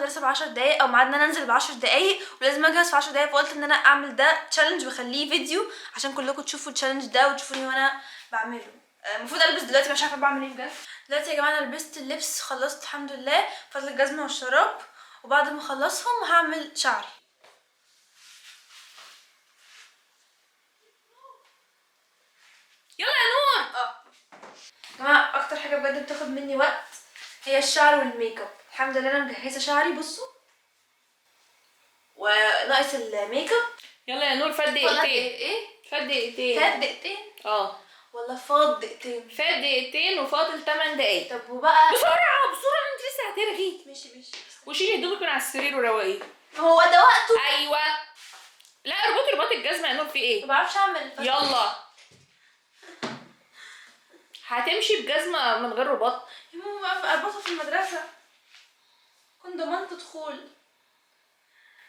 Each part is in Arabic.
المدرسه ب10 دقايق او ميعاد ان انا انزل ب10 دقايق ولازم اجهز في 10 دقايق، فقلت ان انا اعمل ده تشالنج واخليه فيديو عشان كلكم تشوفوا التشالنج ده وتشوفوني وانا بعمله. المفروض البس دلوقتي، مش عارفه بعمل ايه بجد. دلوقتي يا جماعه انا لبست اللبس، خلصت الحمد لله، فاضل الجزمه والشراب، وبعد ما اخلصهم هعمل شعري. يلا يا نور. يا جماعه اكتر حاجه بجد بتاخد مني وقت هي الشعر والميك اب. الحمد لله انا مجهزه شعري، بصوا، وناقص الميك اب. يلا يا نور، فات ولا دقيقتين. ايه؟ فات دقيقتين. فات دقيقتين ولا فاض دقيقتين؟ فات دقيقتين وفاضل 8 دقايق. طب وبقى بسرعه بسرعه، انت لسه هترغي. ماشي. وشيلي هدومك من على السرير وروقيه. هو ده وقته؟ ايوه. لا اربطي رباط الجزمه يا نور، في ايه؟ ما بعرفش اعمل يلا. هتمشي بجزمه من غير رباط؟ يا ماما اربطه في المدرسه، كنت ضمنت دخول.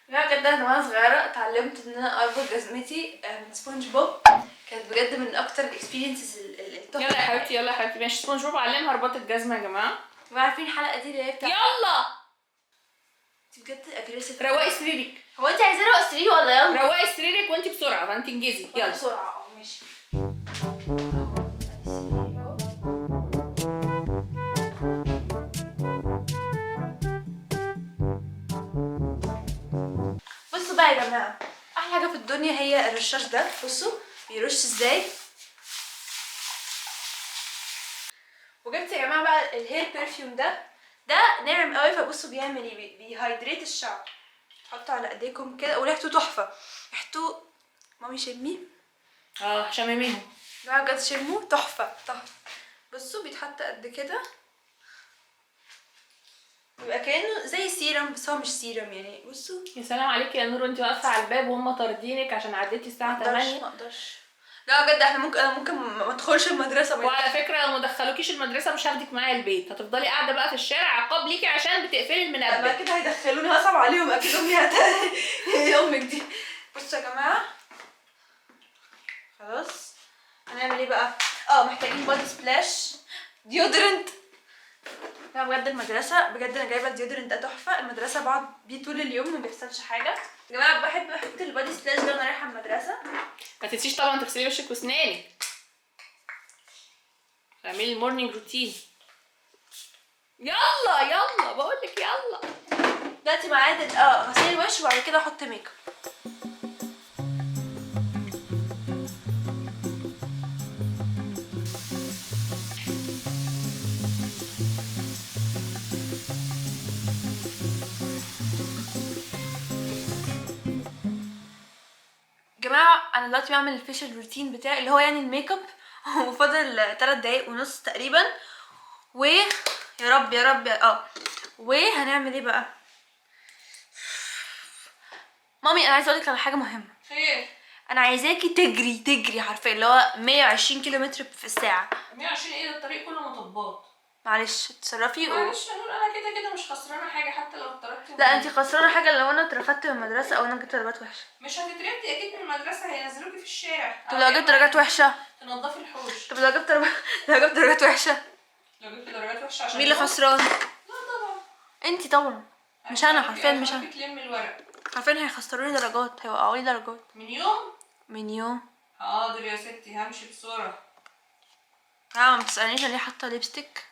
يا بجد انا وانا صغيره اتعلمت ان انا اربط جزمتي من سبونج بوب، كانت بجد من اكتر الاكسبيرينسز التحفه. يلا يا حبيبتي يلا يا حبيبتي، ماشي. سبونج بوب علمها رباط الجزمه يا جماعه. عارفين الحلقه دي اللي هي بتاعت يلا. انت بجد اجريسيف. روقي سريرك. هو انت عايزاني ارقص سريري ولا يلا؟ روقي سريرك وانت بسرعه فانت انجزي. يلا بسرعه. ماشي. بصوا بقى يا جماعه، احلى حاجه في الدنيا هي الرشاش ده. بصوا بيرش ازاي. وجبت يا جماعه بقى الهير برفيوم ده ناعم قوي، فبصوا بيعمل ايه، بيهايدريت الشعر. تحطوا على ايديكم كده، وريحته تحفه. ريحته مامي شميه. شمميهم لا بجد شموه، تحفه. بصوا بيتحط قد كده، بيبقى كانه زي سيرم بس هو مش سيرم يعني. بصوا. يا سلام عليكي يا نور، وانت واقفه على الباب وهم طاردينك عشان عديتي الساعه 8. ما اقدرش. لا بجد انا ممكن ما ادخلش المدرسه. وعلى فكره لو ما دخلوكيش المدرسه مش هاخدك معايا البيت، هتفضلي قاعده بقى في الشارع، عقاب ليكي عشان بتقفلي المنبه. لا كده هيدخلوني، هصعب عليهم اكيد. امي امك دي. بصوا يا جماعه، خلاص هنعمل ايه بقى؟ محتاجين بادي سبلاش، ديودرنت. لا بجد المدرسه، بجد انا جايبه الديودرنت ده تحفه. المدرسه بقعد بيه طول اليوم ما بيحصلش حاجه. يا جماعه بحب احط البادي سبلاش ده وانا رايحه المدرسه. ما تنسيش طبعا تغسلي وشك واسنانك، تعملي المورنينج روتين. يلا بقول لك يلا. دلوقتي ميعاد غسيل الوش وبعد كده احط ميك اب. جماعه انا دلوقتي بعمل الفيشل روتين بتاعي اللي هو يعني الميك اب وفاضل 3 دقايق ونص تقريبا. يا رب وهنعمل ايه بقى؟ مامي انا عايزه اقولك على حاجه مهمه. خير؟ انا عايزاكي تجري حرفيا، اللي هو 120 كيلومتر في الساعه. 120 ايه ده؟ الطريق كله مطبات. معلش اتصرفي. معلش يا نور، انا كده مش خسرانه حاجه حتى لو اتطردتي. لا انتي خسرانه حاجه لو انا اترفدت من المدرسه او انا جبت درجات وحشه. مش هتترفدي اكيد من المدرسه، هينزلوكي في الشارع. طب لو جبت درجات وحشه؟ تنضفي الحوش. طب لو جبت درجات وحشه؟ لو جبت درجات وحشه عشان مين اللي خسران؟ لا طبعا انتي طبعا، مش انا. حرفيا مش انا. تلم الورق. حرفيا هيخسروني درجات، هيوقعوا لي درجات من يوم. حاضر يا ستي، همشي بسرعه. ما تسالنيش انا ليه حاطه ليبستيك.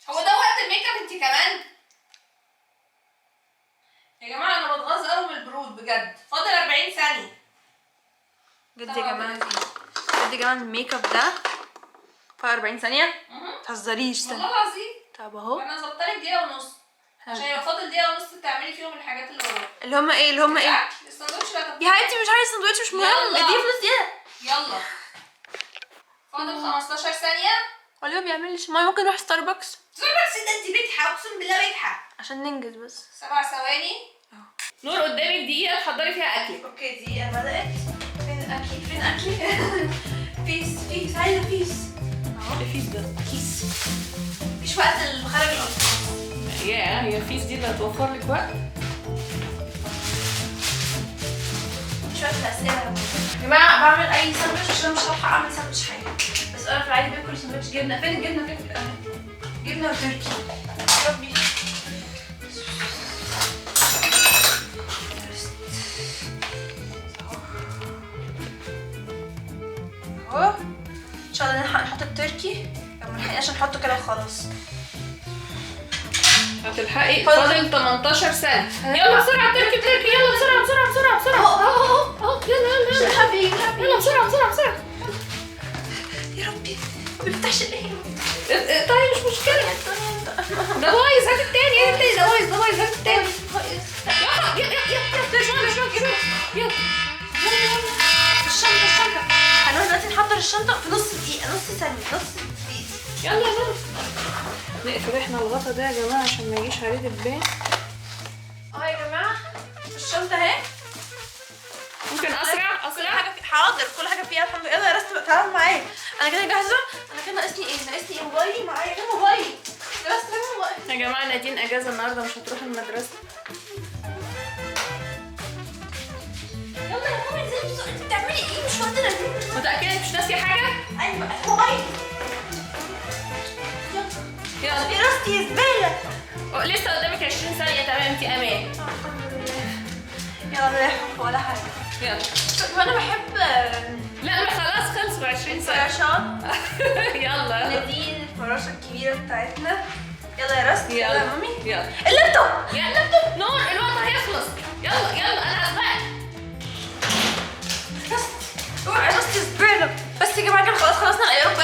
هو ده وقت الميك اب انت كمان؟ يا جماعه انا بتغاظ قوي من البرود بجد. فاضل 40 ثانيه. بجد يا جماعه الميك اب ده فاضل 40 ثانيه. متهزريش. والله العظيم. طب اهو انا ظبطلك دقيقه ونص عشان يبقى فاضل دقيقه ونص تعملي فيهم الحاجات اللي وراكي. اللي هما ايه الساندوتش بقى. يا حبيبتي مش عايزه سندوتش، مش مهم. اديني فلوس دي. يلا فاضل 15 ثانيه. ولا بيعملش. ما ممكن نروح ستاربكس. ستاربكس ده انت بجحه، اقسم بالله بجحه. عشان ننجز بس. 7 ثواني. نور قدامك دقيقه تحضري فيها اكلك. اوكي دقيقه بدات. فين اكلي؟ فيس عايزه فيس. اهو الفيس ده. كيس. مفيش وقت للمخارج اصلا. هي الفيس دي اللي هتوفر لك وقت. مش وقت الاسئله يا جماعه. بعمل اي ساندوتش عشان مش هلحق اعمل ساندوتش حاجه، بس انا في العادي باكل ساندوتش جبنه. فين الجبنه؟ جبنه وتركي. يا ربي اهو. ان شاء الله نلحق نحط التركي، لو ملحقناش نحطه كده وخلاص. هتلحقي، فاضل 18 ثانية. يلا بسرعة تركي بتركي، يلا بسرعة بسرعة بسرعة بسرعة. اهو يلا يلا يلا. حبيبي يلا بسرعة بسرعة بسرعة. يا ربي ما بيفتحش الايه. طيب مش مشكلة. ده بايظ، هات التاني هات التاني. ده بايظ ده بايظ، هات التاني. يلا يلا يلا شوية شوية يلا. الشنطة هنروح دلوقتي نحضر الشنطة في نص دقيقة، نص ثانية، نص دقيقة. يلا يلا نقفل احنا الغطا ده يا جماعة عشان ما يجيش عليه دبان. يا جماعة الشنطة اهي. ممكن اسرع كل حاجة حاضر، كل حاجة فيها الحمد لله. يلا يا رست تعالوا معايا، انا كده جاهزة. انا كده ناقصني ايه؟ موبايلي معايا. فين موبايلي؟ بس فين موبايلي؟ يا جماعة نادين اجازة النهاردة مش هتروح المدرسة. يلا يا مامي انزلي بسرعة. انت بتعملي ايه؟ مش وقتنا دي. متأكدة مش ناسية حاجة؟ ايوه موبايلي. يلا يا رستي يا زبالة. لسه قدامك 20 ثانية. تمام انتي امان. الحمد لله. يلا لا يحب ولا حاجة. يلا. وانا بحب لا ما خلاص خلصوا 20 ثانية. فراشات. يلا نادين الفراشة الكبيرة بتاعتنا. يلا يا رست. يلا يا مامي. يلا اللابتوب. يا اللابتوب. نور الوقت هيخلص. يلا يلا انا هسبقك. رست اوعي يا رست زبالة. بس يا جماعة كده خلاص خلصنا. يا رب